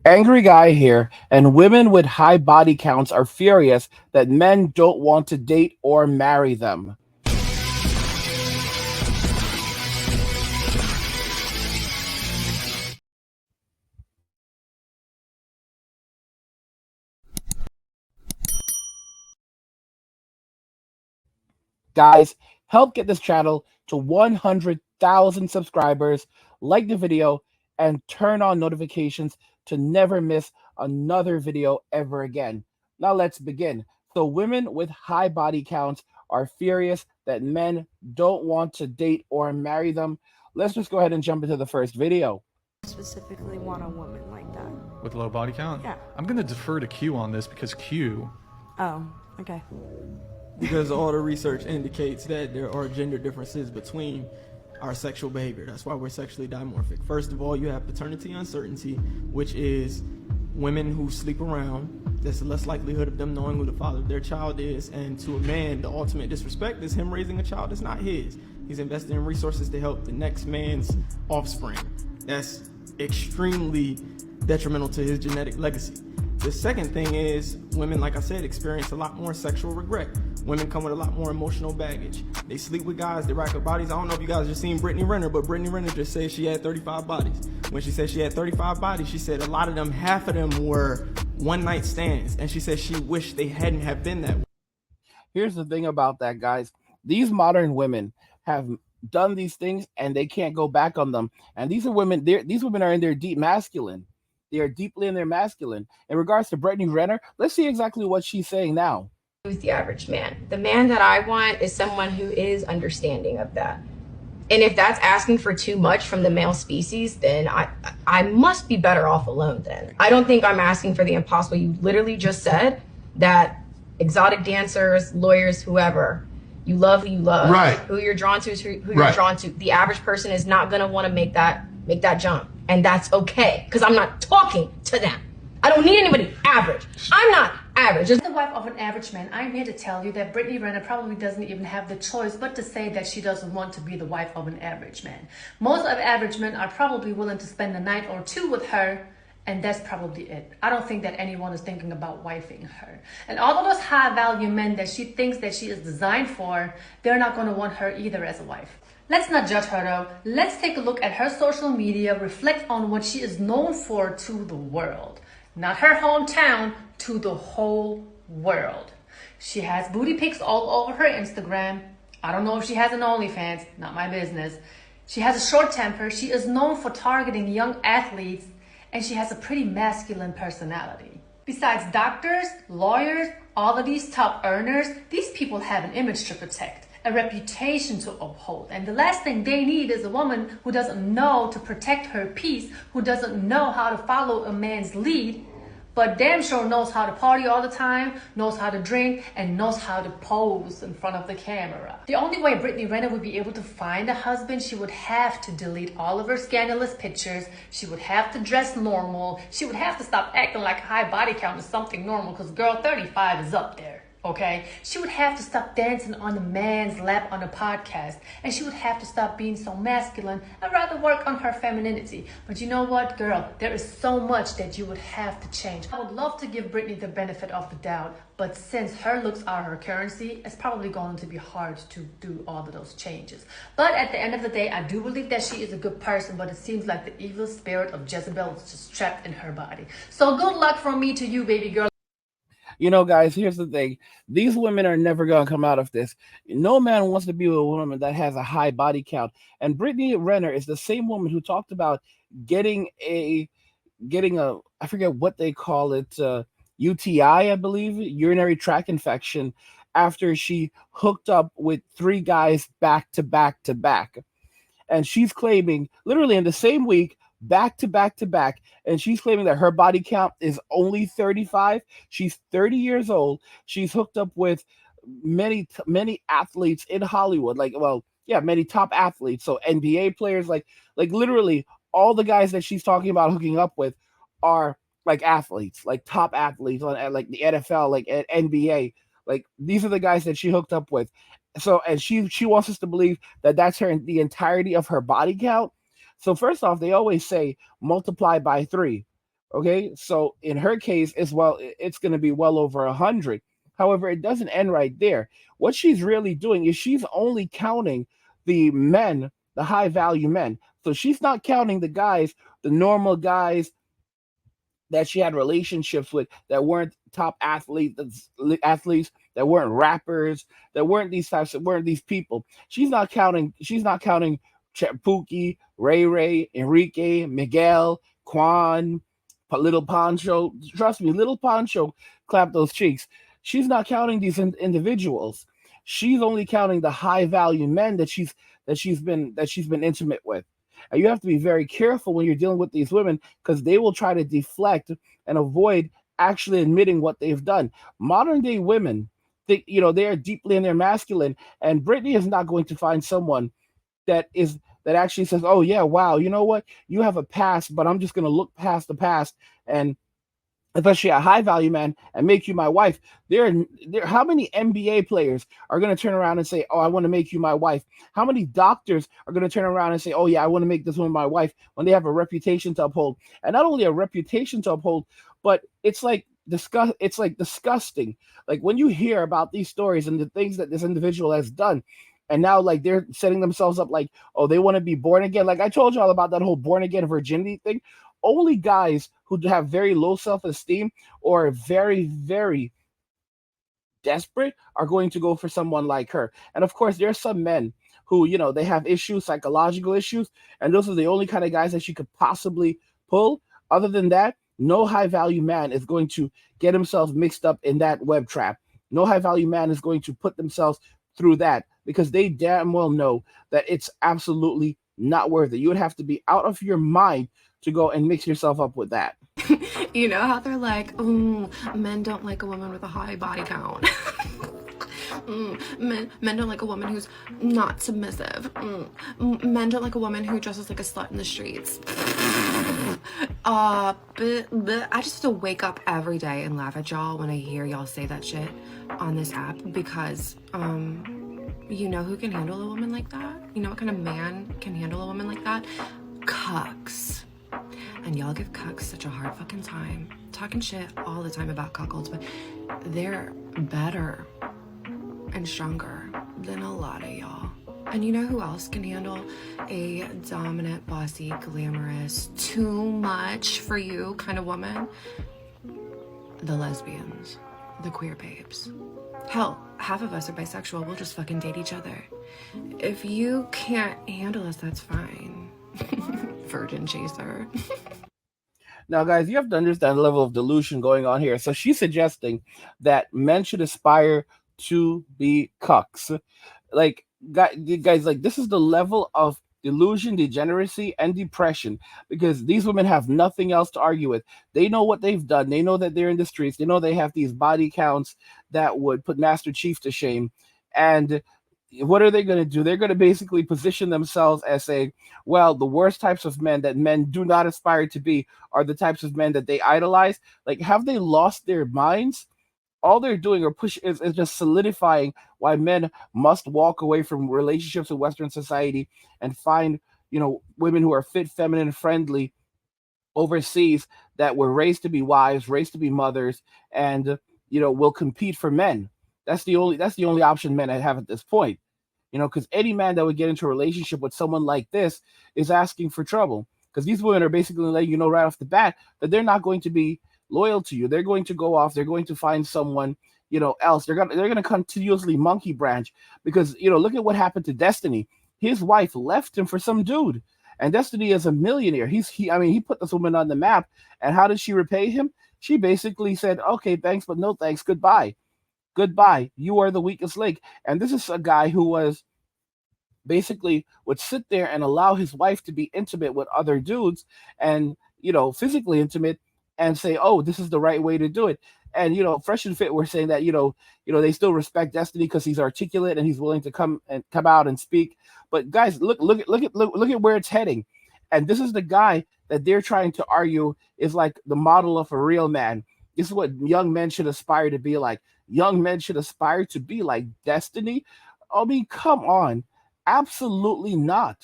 Angry guy here, and women with high body counts are furious that men don't want to date or marry them. Guys, help get this channel to 100,000 subscribers, like the video, and turn on notifications to never miss another video ever again. Now let's begin. So, women with high body counts are furious that men don't want to date or marry them. Let's just go ahead and jump into the first video. Specifically want a woman like that. With low body count? Yeah. I'm going to defer to Q on this because Q. Oh, okay. Because all the research indicates that there are gender differences between our sexual behavior. That's why we're sexually dimorphic. First of all, you have paternity uncertainty, which is women who sleep around. There's less likelihood of them knowing who the father of their child is. And to a man, the ultimate disrespect is him raising a child that's not his. He's investing in resources to help the next man's offspring. That's extremely detrimental to his genetic legacy. The second thing is women, like I said, experience a lot more sexual regret. Women come with a lot more emotional baggage. They sleep with guys, they rack up bodies. I don't know if you guys just seen Britney Reid, but Britney Reid just said she had 35 bodies. When she said she had 35 bodies, she said a lot of them, half of them were one-night stands. And she said she wished they hadn't have been that way. Here's the thing about that, guys. These modern women have done these things and they can't go back on them. And these are women, these women are in their deep masculine. They are deeply in their masculine. In regards to Britney Renner, let's see exactly what she's saying now. Who's the average man? The man that I want is someone who is understanding of that. And if that's asking for too much from the male species, then I must be better off alone then. I don't think I'm asking for the impossible. You literally just said that exotic dancers, lawyers, whoever, you love who you love. Right. Who you're drawn to is who you're Right. drawn to. The average person is not gonna want to make that jump. And that's okay, because I'm not talking to them. I don't need anybody average. I'm not average. As the wife of an average man, I'm here to tell you that Britney Renner probably doesn't even have the choice but to say that she doesn't want to be the wife of an average man. Most of average men are probably willing to spend a night or two with her, and that's probably it. I don't think that anyone is thinking about wifing her. And all of those high value men that she thinks that she is designed for, they're not going to want her either as a wife. Let's not judge her though. Let's take a look at her social media, reflect on what she is known for to the world. Not her hometown, to the whole world. She has booty pics all over her Instagram. I don't know if she has an OnlyFans, not my business. She has a short temper. She is known for targeting young athletes, and she has a pretty masculine personality. Besides doctors, lawyers, all of these top earners, these people have an image to protect, a reputation to uphold. And the last thing they need is a woman who doesn't know to protect her peace, who doesn't know how to follow a man's lead, but damn sure knows how to party all the time, knows how to drink, and knows how to pose in front of the camera. The only way Britney Renner would be able to find a husband, she would have to delete all of her scandalous pictures. She would have to dress normal. She would have to stop acting like a high body count is something normal, because girl, 35 is up there. Okay, she would have to stop dancing on the man's lap on a podcast, and she would have to stop being so masculine and rather work on her femininity. But you know what, girl, there is so much that you would have to change. I would love to give Britney the benefit of the doubt, but since her looks are her currency, it's probably going to be hard to do all of those changes. But at the end of the day, I do believe that she is a good person, but it seems like the evil spirit of Jezebel is just trapped in her body. So good luck from me to you, baby girl. You know, guys, here's the thing. These women are never going to come out of this. No man wants to be with a woman that has a high body count. And Britney Renner is the same woman who talked about getting a, I forget what they call it, UTI, I believe, urinary tract infection, after she hooked up with 3 guys back to back to back. And she's claiming, literally in the same week, back to back to back, and she's claiming that her body count is only 35. She's 30 years old. She's hooked up with many athletes in Hollywood, like, well, yeah, many top athletes. So NBA players, like literally all the guys that she's talking about hooking up with are like athletes, like top athletes on like the NFL, like NBA. Like, these are the guys that she hooked up with. So, and she wants us to believe that that's the entirety of her body count. So first off, they always say multiply by 3. Okay, so in her case, it's going to be well over 100. However, it doesn't end right there. What she's really doing is she's only counting the men, the high value men. So she's not counting the guys, the normal guys that she had relationships with that weren't top athletes, that weren't rappers, that weren't these people. She's not counting Pookie, Ray Ray, Enrique, Miguel, Quan, Little Poncho. Trust me, Little Poncho clapped those cheeks. She's not counting these individuals. She's only counting the high value men that she's been intimate with. And you have to be very careful when you're dealing with these women because they will try to deflect and avoid actually admitting what they've done. Modern day women, they are deeply in their masculine, and Brittany is not going to find someone that actually says, "Oh yeah, wow, you know what? You have a past, but I'm just going to look past the past and especially a high value man and make you my wife." How many NBA players are going to turn around and say, "Oh, I want to make you my wife"? How many doctors are going to turn around and say, "Oh yeah, I want to make this woman my wife," when they have a reputation to uphold? And not only a reputation to uphold, but it's like disgusting. Like when you hear about these stories and the things that this individual has done, and now like they're setting themselves up like, oh, they want to be born again. Like I told y'all about that whole born again virginity thing. Only guys who have very low self-esteem or very, very desperate are going to go for someone like her. And of course, there are some men who, they have issues, psychological issues, and those are the only kind of guys that she could possibly pull. Other than that, no high value man is going to get himself mixed up in that web trap. No high value man is going to put themselves through that because they damn well know that it's absolutely not worth it. You would have to be out of your mind to go and mix yourself up with that. You know how they're like, men don't like a woman with a high body count. Men don't like a woman who's not submissive. Men don't like a woman who dresses like a slut in the streets. But I just have to wake up every day and laugh at y'all when I hear y'all say that shit on this app because, you know who can handle a woman like that? You know what kind of man can handle a woman like that? Cucks. And y'all give cucks such a hard fucking time. Talking shit all the time about cuckolds, but they're better and stronger than a lot of y'all. And you know who else can handle a dominant, bossy, glamorous, too much for you kind of woman? The lesbians, the queer babes. Hell, half of us are bisexual. We'll just fucking date each other. If you can't handle us, that's fine. Virgin chaser. Now, guys, you have to understand the level of delusion going on here. So she's suggesting that men should aspire to be cucks. Like, guys, like this is the level of delusion, degeneracy, and depression because these women have nothing else to argue with. They know what they've done. They know that they're in the streets. They know they have these body counts that would put Master Chief to shame. And what are they going to do? They're going to basically position themselves as saying, well, the worst types of men that men do not aspire to be are the types of men that they idolize. Like, have they lost their minds? All they're doing or push is just solidifying why men must walk away from relationships in Western society and find, women who are fit, feminine, friendly overseas that were raised to be wives, raised to be mothers, and will compete for men. That's the only option men have at this point. Because any man that would get into a relationship with someone like this is asking for trouble. Because these women are basically letting you know right off the bat that they're not going to be loyal to you. They're going to go off. They're going to find someone, else. They're gonna continuously monkey branch because look at what happened to Destiny. His wife left him for some dude, and Destiny is a millionaire. He put this woman on the map. And how did she repay him? She basically said, "Okay, thanks, but no thanks. Goodbye. Goodbye. You are the weakest link." And this is a guy who was basically would sit there and allow his wife to be intimate with other dudes and physically intimate and say, "Oh, this is the right way to do it." And Fresh and Fit were saying that they still respect Destiny because he's articulate and he's willing to come out and speak. But guys, look at where it's heading. And this is the guy that they're trying to argue is like the model of a real man. This is what young men should aspire to be like. Young men should aspire to be like Destiny. I mean, come on. Absolutely not.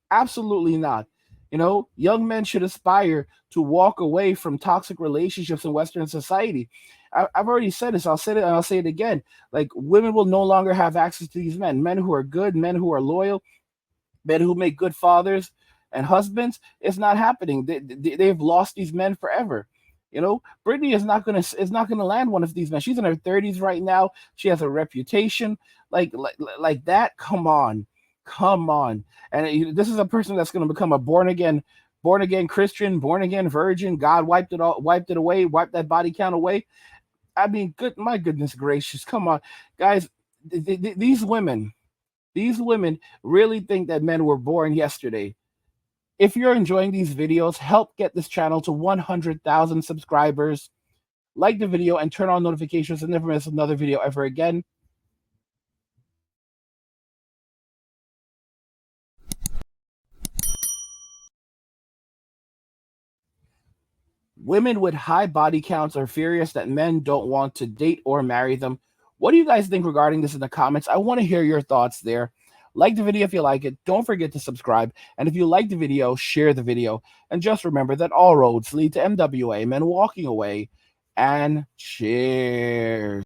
Absolutely not. You know, young men should aspire to walk away from toxic relationships in Western society. I've already said this. I'll say it and I'll say it again. Like, women will no longer have access to these men. Men who are good, men who are loyal, men who make good fathers and husbands. It's not happening. They've lost these men forever. You know, Brittany is not gonna land one of these men. She's in her 30s right now. She has a reputation like that. Come on, come on. And this is a person that's gonna become a born again Christian, born again virgin. God wiped it away, wiped that body count away. I mean, my goodness gracious, come on, guys. These women, really think that men were born yesterday. If you're enjoying these videos, help get this channel to 100,000 subscribers. Like the video and turn on notifications and never miss another video ever again. Women with high body counts are furious that men don't want to date or marry them. What do you guys think regarding this in the comments? I want to hear your thoughts there. Like the video if you like it. Don't forget to subscribe. And if you like the video, share the video. And just remember that all roads lead to MWA, men walking away. And cheers.